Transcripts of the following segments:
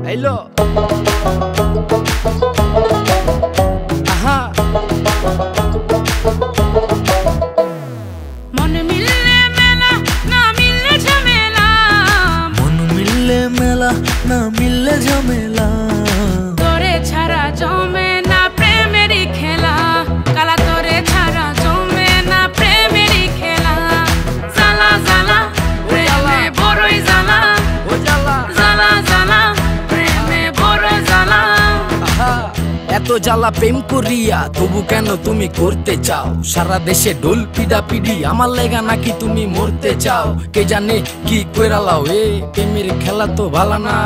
Hello আহা মন মিললে মেলা না মিললে ঝামেলা, মন মিললে মেলা না মিললে ঝামেলা, তোরে ছাড়া জমে না প্রেমেরই খেলা, কালা তোরে ছাড়া জমে না প্রেমেরই খেলা। জ্বালা জ্বালা প্রেমে বড়ই জ্বালা, ও জ্বালা জ্বালা জ্বালা প্রেমে বড় জ্বালা। এত জ্বালা প্রেম করিয়া তবু কেন তুমি করতে চাও? সারা দেশে ঢোল পিডা পিডি আমার লেগা নাকি তুমি মরতে চাও? কে জানে কি কইরালাও এ প্রেমের খেলা তো ভালো না।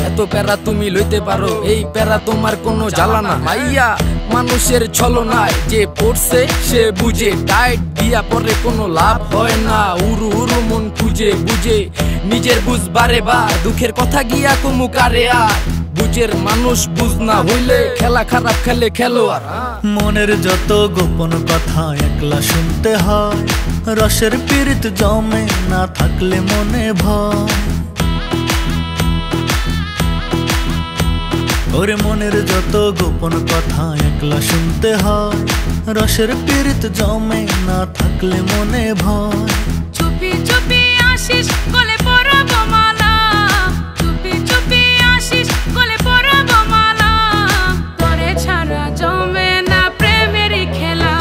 এত প্যারা তুমি লইতে পারো, এই প্যারা তোমার কোনো জ্বালা না। মাইয়া মানুষের ছলনায় যে পড়ছে সে বুঝে, টাইট দিয়া পরে কোনো লাভ হয় না। উরু উরু মন খুঁজে বুঝে নিজের বুঝ বারে বা দুঃখের কথা গিয়া কুমু কারে আর। বুঝের মানুষ বুঝ না হইলে খেলা খারাপ খেলে খেলোয়াড়। মনের যত গোপন কথা একলা শুনতে হয়, রসের পীড়িত জমে না থাকলে মনে ভয়। ওরে মনের যত গোপন কথা একলা শুনতে হয়, রসের পীড়িত জমে না থাকলে মনে ভয়। চুপি চুপি আসিস গলে পরাব মালা, চুপি চুপি আসিস গলে পরাব মালা, তোরে ছাড়া জমে না প্রেমেরই খেলা,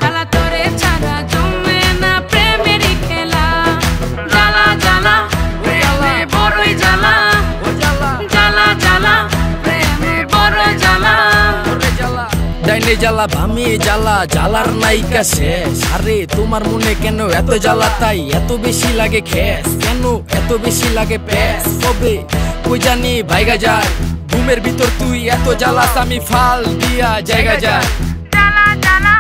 কালা তোরে ছাড়া জমে না প্রেমেরই খেলা। জ্বালা জ্বালা প্রেমে বড়ই জ্বালা, ও জ্বালা জ্বালা জ্বালা প্রেমে বড় জ্বালা। ডাইনে জ্বালা ভামে জ্বালা, জ্বালার নাইকা শেষ। আরে তোমার মনে কেন এত জ্বালা, তাই এত বেশি লাগে খেস? কেন এত বেশি লাগে প্যাস? কবে কই জানি ভাইগা যায় ঘুমের ভিতর তুই এত জ্বালাস, আমি ফাল দিয়া জায়গা যায়। জ্বালা জ্বালা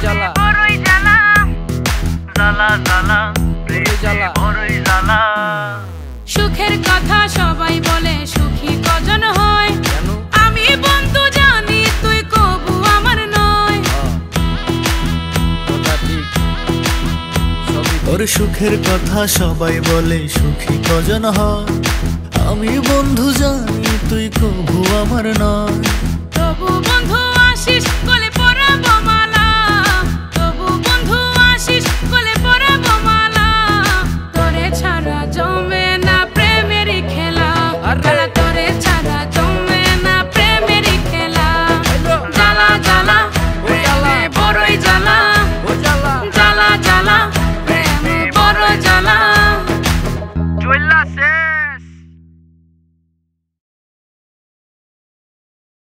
জ্বালা বড়ই জ্বালা, জ্বালা জ্বালা জ্বালা বড়ই জ্বালা। সুখের কথা সবাই বলে সুখী কজন হয়, কেন আমি বন্ধু জানি তুই কবু আমার নয়। কথা ঠিক সবই ঠিক। ওর সুখের কথা সবাই বলে সুখী কজন হয়, আমি বন্ধু জানি তুই কবু আমার নয়।